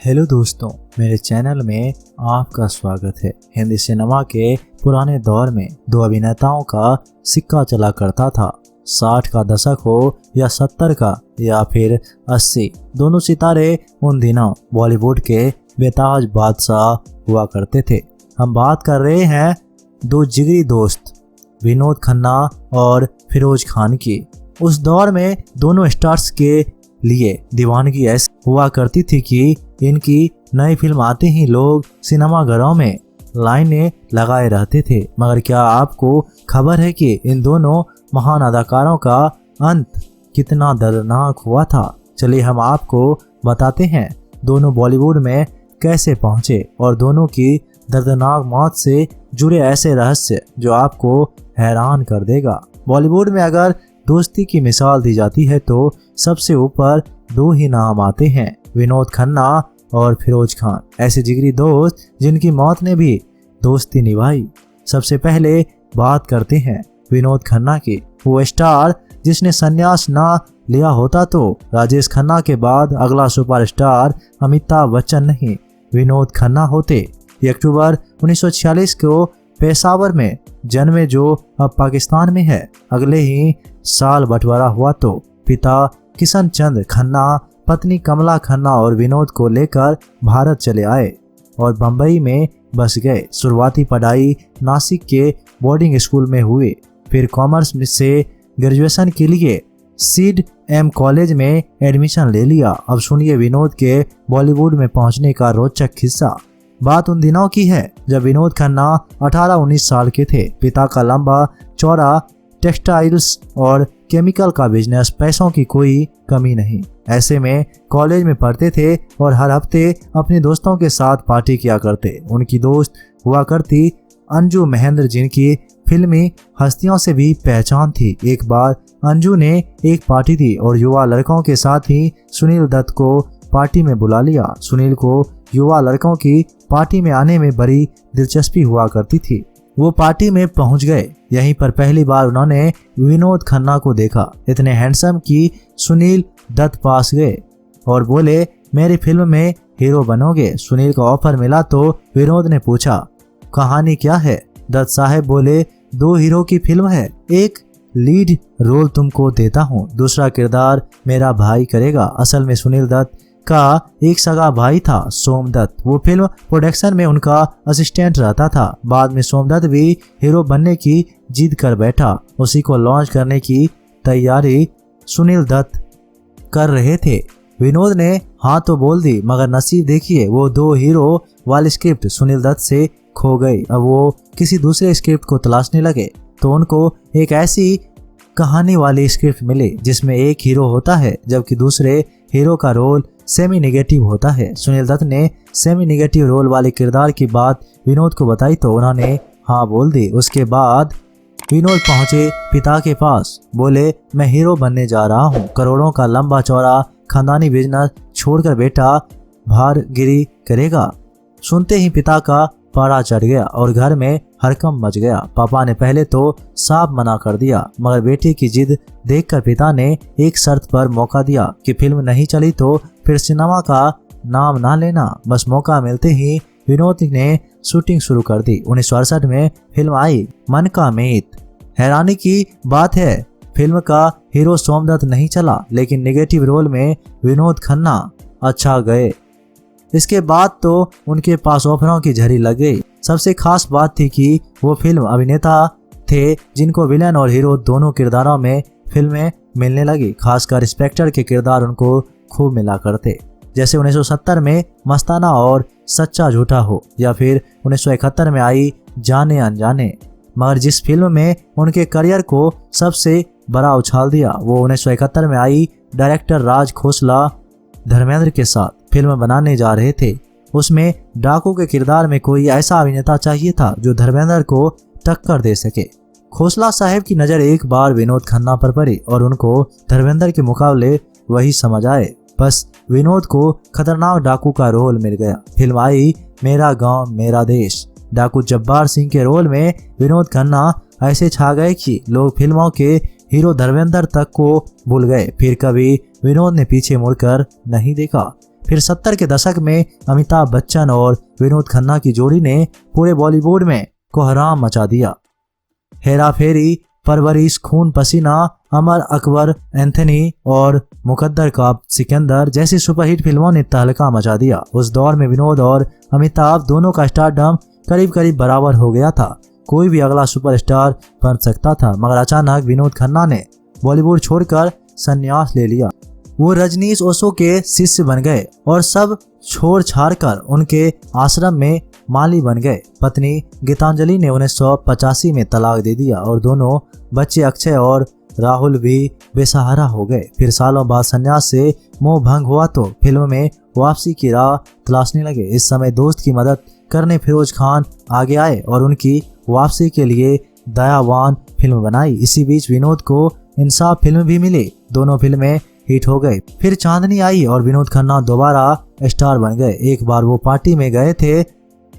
Hello दोस्तों, मेरे channel में आपका स्वागत है। हिंदी सिनेमा के पुराने दौर में दो अभिनेताओं का सिक्का चला करता था। 60 का दशक हो या 70 का या फिर 80, दोनों सितारे उन दिनों बॉलीवुड के बेताज बादशाह हुआ करते थे। हम बात कर रहे हैं दो जिगरी दोस्त विनोद खन्ना और फिरोज खान की। उस दौर में दोनों स्टार्स के लिए दीवानगी ऐसी हुआ करती थी कि इनकी नई फिल्म आते ही लोग सिनेमाघरों में लाइनें लगाए रहते थे। मगर क्या आपको खबर है कि इन दोनों महान अदाकारों का अंत कितना दर्दनाक हुआ था? चलिए हम आपको बताते हैं दोनों बॉलीवुड में कैसे पहुंचे और दोनों की दर्दनाक मौत से जुड़े ऐसे रहस्य जो आपको हैरान कर देगा। बॉलीवुड में अगर दोस्ती की मिसाल दी जाती है तो सबसे ऊपर दो ही नाम आते हैं, विनोद खन्ना और फिरोज खान। ऐसे जिगरी दोस्त जिनकी मौत ने भी दोस्ती निभाई। सबसे पहले बात करते हैं विनोद खन्ना की। वो स्टार जिसने संन्यास ना लिया होता तो राजेश खन्ना के बाद अगला सुपरस्टार अमिताभ बच्चन नहीं, विनोद खन्ना होते। अक्टूबर 1946 को पेशावर में जन्मे जो अब पाकिस्तान में है। अगले ही साल बंटवारा हुआ तो पिता किशन चंद्र खन्ना, पत्नी कमला खन्ना और विनोद को लेकर भारत चले आए और बम्बई में बस गए। शुरुआती पढ़ाई नासिक के बोर्डिंग स्कूल में हुए, फिर कॉमर्स से ग्रेजुएशन के लिए सीड एम कॉलेज में एडमिशन ले लिया। अब सुनिए विनोद के बॉलीवुड में पहुंचने का रोचक किस्सा। बात उन दिनों की है जब विनोद खन्ना 18-19 साल के थे। पिता का लंबा चौड़ा टेक्सटाइल्स और केमिकल का बिजनेस, पैसों की कोई कमी नहीं। ऐसे में कॉलेज में पढ़ते थे और हर हफ्ते अपने दोस्तों के साथ पार्टी किया करते। उनकी दोस्त हुआ करती अंजू महेंद्र, जिनकी फिल्मी हस्तियों से भी पहचान थी। एक बार अंजू ने एक पार्टी दी और युवा लड़कों के साथ ही सुनील दत्त को पार्टी में बुला लिया। सुनील को युवा लड़कों की पार्टी में आने में बड़ी दिलचस्पी हुआ करती थी। वो पार्टी में पहुंच गए। यहीं पर पहली बार उन्होंने विनोद खन्ना को देखा। इतने हैंडसम कि सुनील दत्त पास गए और बोले, मेरी फिल्म में हीरो बनोगे? सुनील को ऑफर मिला तो विनोद ने पूछा, कहानी क्या है? दत्त साहब बोले, 2 हीरो की फिल्म है, एक लीड रोल तुमको देता हूँ, दूसरा किरदार मेरा भाई करेगा। असल में सुनील दत्त का एक सगा भाई था, सोमदत्त। वो फिल्म प्रोडक्शन में उनका असिस्टेंट रहता था। बाद में सोमदत्त भी हीरो बनने की जिद कर बैठा। उसी को लॉन्च करने की तैयारी सुनील दत्त कर रहे थे। विनोद ने हाँ तो बोल दी, मगर नसीब देखिए वो 2 हीरो वाली स्क्रिप्ट सुनील दत्त से खो गई। अब वो किसी दूसरे स्क्रिप्ट को तलाशने लगे तो उनको एक ऐसी कहानी वाली स्क्रिप्ट मिली जिसमें एक हीरो होता है जबकि दूसरे हीरो का रोल सेमी नेगेटिव होता है। सुनील दत्त ने सेमी नेगेटिव रोल वाले किरदार की बात विनोद को बताई तो उन्होंने हाँ बोल दी। उसके बाद विनोद पहुंचे पिता के पास, बोले, मैं हीरो बनने जा रहा हूं। करोड़ों का लंबा चौड़ा खानदानी बिजनेस छोड़कर बेटा भारगिरी करेगा। सुनते ही पिता का पारा चढ़ गया और घर में हड़कंप मच गया। पापा ने पहले तो साफ मना कर दिया, मगर बेटे की जिद देखकर पिता ने एक शर्त पर मौका दिया कि फिल्म नहीं चली तो फिर सिनेमा का नाम ना लेना। बस मौका मिलते ही विनोद ने शूटिंग शुरू कर दी। 1968 में फिल्म आई मन का मीत। हैरानी की बात है फिल्म का हीरो सोमदत्त नहीं चला, लेकिन नेगेटिव रोल में विनोद खन्ना अच्छा गए। इसके बाद तो उनके पास ऑफरों की झड़ी लग गई। सबसे खास बात थी कि वो फिल्म अभिनेता थे जिनको विलेन और हीरो दोनों किरदारों में फिल्में मिलने लगी। खासकर इंस्पेक्टर के किरदार उनको खूब मिला करते, जैसे 1970 में मस्ताना और सच्चा झूठा हो, या फिर 1971 में आई जाने अनजाने। मगर जिस फिल्म में उनके करियर को सबसे बड़ा उछाल दिया वो 1971 में आई डायरेक्टर राज खोसला धर्मेंद्र के साथ फिल्म बनाने जा रहे थे। उसमें डाकू के किरदार में कोई ऐसा अभिनेता चाहिए था जो धर्मेंद्र को टक्कर दे सके। खोसला साहब की नज़र एक बार विनोद खन्ना पर पड़ी और उनको धर्मेंद्र के मुकाबले वही समझ आए। बस विनोद को खतरनाक डाकू का रोल मिल गया। फिल्म आई मेरा गांव मेरा देश। डाकू जब्बार सिंह के रोल में विनोद खन्ना ऐसे छा गए कि लोग फिल्मों के हीरो धर्मेंद्र तक को भूल गए। फिर कभी विनोद ने पीछे मुड़कर नहीं देखा। फिर 70 के दशक में अमिताभ बच्चन और विनोद खन्ना की जोड़ी ने पूरे बॉलीवुड में कोहराम मचा दिया। हेरा फेरी, परवरिश, खून पसीना, अमर अकबर एंथनी और मुकद्दर का सिकंदर जैसी सुपरहिट फिल्मों ने तहलका मचा दिया। उस दौर में विनोद और अमिताभ दोनों का स्टारडम करीब करीब बराबर हो गया था। कोई भी अगला सुपरस्टार बन सकता था, मगर अचानक विनोद खन्ना ने बॉलीवुड छोड़कर संन्यास ले लिया। वो रजनीश ओशो के शिष्य बन गए और सब छोड़ छाड़ कर उनके आश्रम में माली बन गए। पत्नी गीतांजलि ने 1985 में तलाक दे दिया और दोनों बच्चे अक्षय और राहुल भी बेसहारा हो गए। फिर सालों बाद संन्यास से मोह भंग हुआ तो फिल्म में वापसी की राह तलाशने लगे। इस समय दोस्त की मदद करने फिरोज खान आगे आए और उनकी वापसी के लिए दयावान फिल्म बनाई। इसी बीच विनोद को इंसाफ फिल्म भी मिली। दोनों फिल्में हिट हो गए। फिर चांदनी आई और विनोद खन्ना दोबारा स्टार बन गए। एक बार वो पार्टी में गए थे,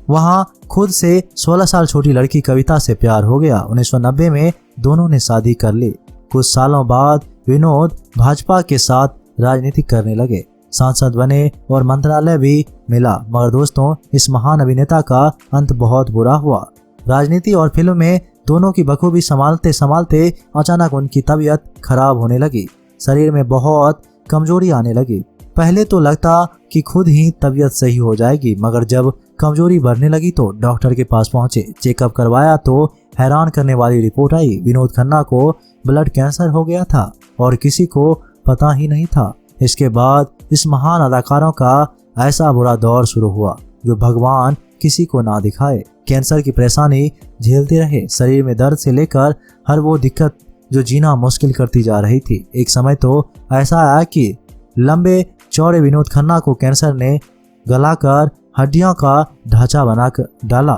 वहां खुद से 16 साल छोटी लड़की कविता से प्यार हो गया। 1990 में दोनों ने शादी कर ली। कुछ सालों बाद विनोद भाजपा के साथ राजनीति करने लगे, सांसद बने और मंत्रालय भी मिला। मगर दोस्तों, इस महान अभिनेता का अंत बहुत बुरा हुआ। राजनीति और फिल्म में दोनों की बखूबी संभालते संभालते अचानक उनकी तबीयत खराब होने लगी। शरीर में बहुत कमजोरी आने लगी। पहले तो लगता कि खुद ही तबीयत सही हो जाएगी, मगर जब कमजोरी बढ़ने लगी तो डॉक्टर के पास पहुंचे। चेकअप करवाया तो हैरान करने वाली रिपोर्ट आई। विनोद खन्ना को ब्लड कैंसर हो गया था और किसी को पता ही नहीं था। इसके बाद इस महान अदाकारों का ऐसा बुरा दौर शुरू हुआ जो भगवान किसी को ना दिखाए। कैंसर की परेशानी झेलते रहे, शरीर में दर्द से लेकर हर वो दिक्कत जो जीना मुश्किल करती जा रही थी। एक समय तो ऐसा आया कि लंबे चौड़े विनोद खन्ना को कैंसर ने गलाकर हड्डियों का ढांचा बनाकर डाला।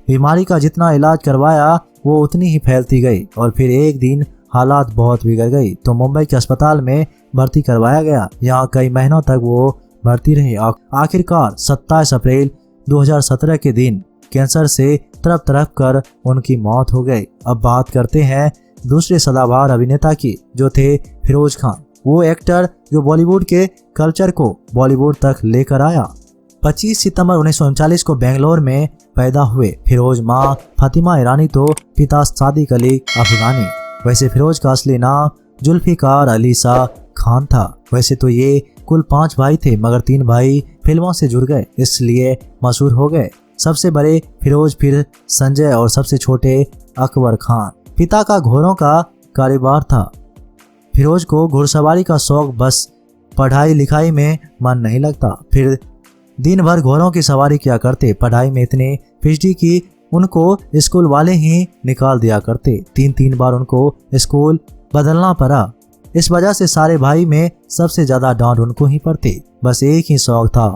बीमारी का जितना इलाज करवाया वो उतनी ही फैलती गई और फिर एक दिन हालात बहुत बिगड़ गई तो मुंबई के अस्पताल में भर्ती करवाया गया। यहाँ कई महीनों तक वो भर्ती रहे। आखिरकार 27 अप्रैल 2017 के दिन कैंसर से तरफ तरफ कर उनकी मौत हो गई। अब बात करते हैं दूसरे सदाबहार अभिनेता की, जो थे फिरोज खान। वो एक्टर जो बॉलीवुड के कल्चर को बॉलीवुड तक लेकर आया। 25 सितंबर 1939 को बेंगलोर में पैदा हुए फिरोज। माँ फातिमा ईरानी तो पिता सादिक अली अफगानी। वैसे फिरोज का असली नाम जुल्फिकार अली शाह खान था। वैसे तो ये कुल 5 भाई थे, मगर 3 भाई फिल्मों से जुड़ गए, इसलिए मशहूर हो गए। सबसे बड़े फिरोज, फिर संजय और सबसे छोटे अकबर खान। पिता का घोड़ों का कारोबार था। फिरोज को घुड़सवारी का शौक, बस पढ़ाई लिखाई में मन नहीं लगता। फिर दिन भर घोड़ों की सवारी किया करते। पढ़ाई में इतने फिजदी की उनको स्कूल वाले ही निकाल दिया करते। 3 बार उनको स्कूल बदलना पड़ा। इस वजह से सारे भाई में सबसे ज्यादा डांट उनको ही पड़ती। बस एक ही शौक था,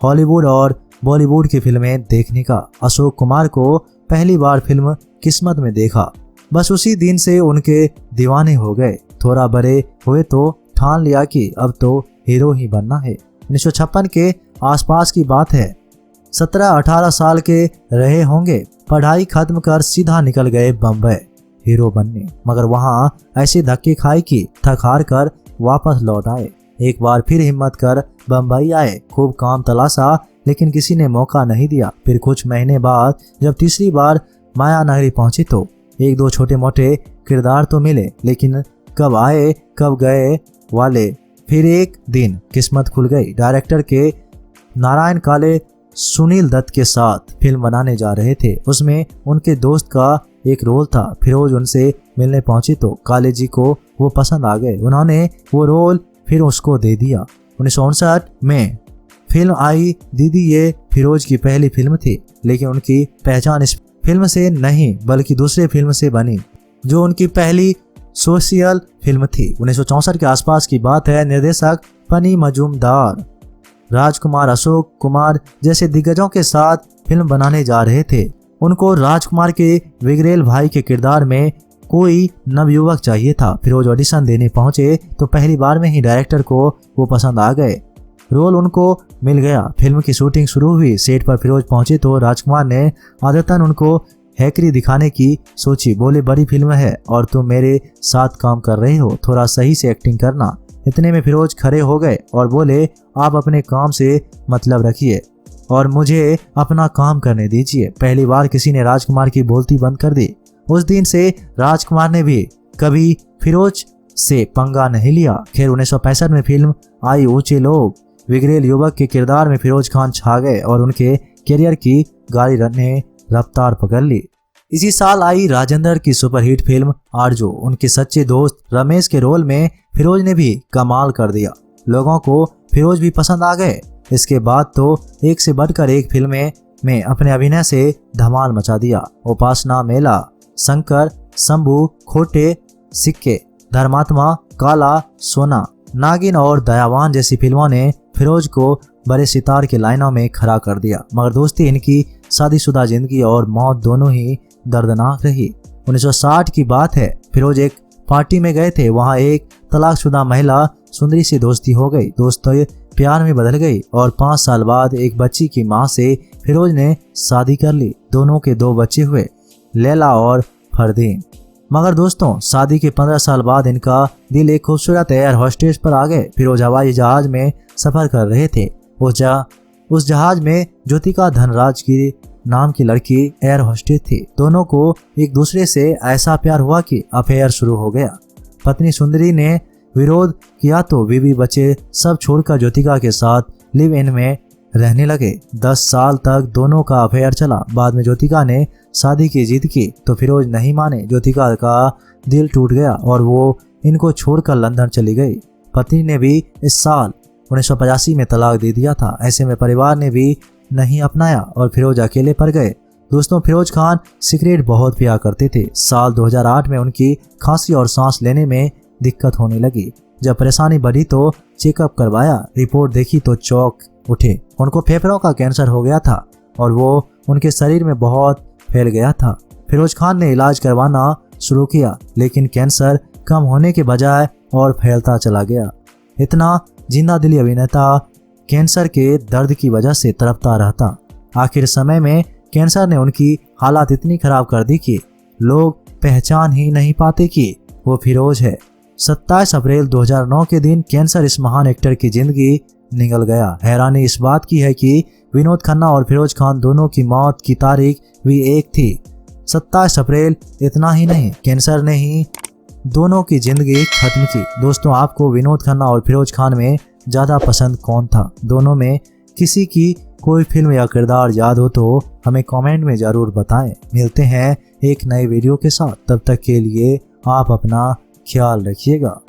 हॉलीवुड और बॉलीवुड की फिल्में देखने का। अशोक कुमार को पहली बार फिल्म किस्मत में देखा, बस उसी दिन से उनके दीवाने हो गए। थोड़ा बड़े हुए तो ठान लिया कि अब तो हीरो ही बनना है। 1956 के आसपास की बात है। 17-18 साल के रहे होंगे। पढ़ाई खत्म कर सीधा निकल गए बम्बई हीरो बनने, मगर वहां ऐसे धक्के खाए कि थक हार कर वापस लौट आए। एक बार फिर हिम्मत कर बम्बई आए। खूब काम तलाशा, लेकिन किसी ने मौका नहीं दिया। फिर कुछ महीने बाद जब तीसरी बार माया नगरी पहुंचे तो 1-2 छोटे मोटे किरदार तो मिले, लेकिन कब आए कब गए वाले। फिर एक दिन किस्मत खुल गई। डायरेक्टर के नारायण काले सुनील दत्त के साथ फिल्म बनाने जा रहे थे। उसमें उनके दोस्त का एक रोल था। फिरोज उनसे मिलने पहुंचे तो काले जी को वो पसंद आ गए। उन्होंने वो रोल फिर उसको दे दिया। 1959 में फिल्म आई दीदी। ये फिरोज की पहली फिल्म थी, लेकिन उनकी पहचान इस फिल्म से नहीं बल्कि दूसरे फिल्म से बनी, जो उनकी पहली सोशल फिल्म थी। 1964 के आसपास की बात है। निर्देशक पनी मजूमदार राजकुमार, अशोक कुमार जैसे दिग्गजों के साथ फिल्म बनाने जा रहे थे। उनको राजकुमार के विगरेल भाई के किरदार में कोई नवयुवक चाहिए था। फिरोज ऑडिशन देने पहुंचे तो पहली बार में ही डायरेक्टर को वो पसंद आ गए। रोल उनको मिल गया। फिल्म की शूटिंग शुरू हुई। सेट पर फिरोज पहुंचे तो राजकुमार ने आदतन उनको हैकरी दिखाने की सोची। बोले, बड़ी फिल्म है और तुम मेरे साथ काम कर रहे हो, थोड़ा सही से एक्टिंग करना। इतने में फिरोज खड़े हो गए और बोले, आप अपने काम से मतलब रखिए और मुझे अपना काम करने दीजिए। पहली बार किसी ने राजकुमार की बोलती बंद कर दी। उस दिन से राजकुमार ने भी कभी फिरोज से पंगा नहीं लिया। खैर 1965 में फिल्म आई ऊंचे लोग। विगरेल युवक के किरदार में फिरोज खान छा गए और उनके करियर की गाड़ी ने रफ्तार पकड़ ली। इसी साल आई राजेंद्र की सुपरहिट फिल्म आरजू। उनके सच्चे दोस्त रमेश के रोल में फिरोज ने भी कमाल कर दिया। लोगों को फिरोज भी पसंद आ गए। इसके बाद तो एक से बढ़कर एक फिल्में में अपने अभिनय से धमाल मचा दिया। उपासना, मेला, शंकर, शंभू, खोटे सिक्के, धर्मात्मा, काला, सोना, नागिन और दयावान जैसी फिल्मों ने फिरोज को बड़े सितार के लाइनों में खड़ा कर दिया। मगर दोस्ती इनकी शादीशुदा जिंदगी और मौत दोनों ही दर्दनाक रही। 1960 की बात है। फिरोज एक पार्टी में गए थे। वहां एक तलाकशुदा महिला सुंदरी से दोस्ती हो गई। दोस्ती प्यार में बदल गई और 5 साल बाद एक बच्ची की मां से फिरोज ने शादी कर ली। दोनों के 2 बच्चे हुए, लैला और फरदीन। मगर दोस्तों, शादी के 15 साल बाद इनका दिल एक खूबसूरत एयर होस्टेस पर आ गए। फिरोज हवाई जहाज में सफर कर रहे थे। उस जहाज में ज्योतिका धनराज की नाम की लड़की एयर होस्टेस थी। दोनों को एक दूसरे से ऐसा प्यार हुआ कि अफेयर शुरू हो गया। पत्नी सुंदरी ने विरोध किया तो बीवी बच्चे सब छोड़कर ज्योतिका के साथ लिव इन में रहने लगे। 10 साल तक दोनों का अफेयर चला। बाद में ज्योतिका ने शादी की जिद की तो फिरोज नहीं माने। ज्योतिका का दिल टूट गया और वो इनको छोड़कर लंदन चली गई। पत्नी ने भी इस साल 1985 में तलाक दे दिया था। ऐसे में परिवार ने भी नहीं अपनाया और फिरोज अकेले पड़ गए। दोस्तों, फिरोज खान सिगरेट बहुत पिया करते थे। साल 2008 में उनकी खांसी और सांस लेने में दिक्कत होने लगी। जब परेशानी बढ़ी तो चेकअप करवाया। रिपोर्ट देखी तो चौंक उठे। उनको फेफड़ों का कैंसर हो गया था और वो उनके शरीर में बहुत फैल गया था। फिरोज खान ने इलाज करवाना शुरू किया, लेकिन कैंसर कम होने के बजाय और फैलता चला गया। इतना जिंदा दिली अभिनेता कैंसर के दर्द की वजह से तड़पता रहता। आखिर समय में कैंसर ने उनकी हालत इतनी खराब कर दी कि लोग पहचान ही नहीं पाते कि वो फिरोज है। 27 अप्रैल 2009 के दिन कैंसर इस महान एक्टर की जिंदगी निगल गया। हैरानी इस बात की है कि विनोद खन्ना और फिरोज खान दोनों की मौत की तारीख भी एक थी, 27 अप्रैल। इतना ही नहीं, कैंसर ने ही दोनों की जिंदगी खत्म की। दोस्तों, आपको विनोद खन्ना और फिरोज खान में ज़्यादा पसंद कौन था? दोनों में किसी की कोई फिल्म या किरदार याद हो तो हमें कमेंट में ज़रूर बताएं। मिलते हैं एक नए वीडियो के साथ। तब तक के लिए आप अपना ख्याल रखिएगा।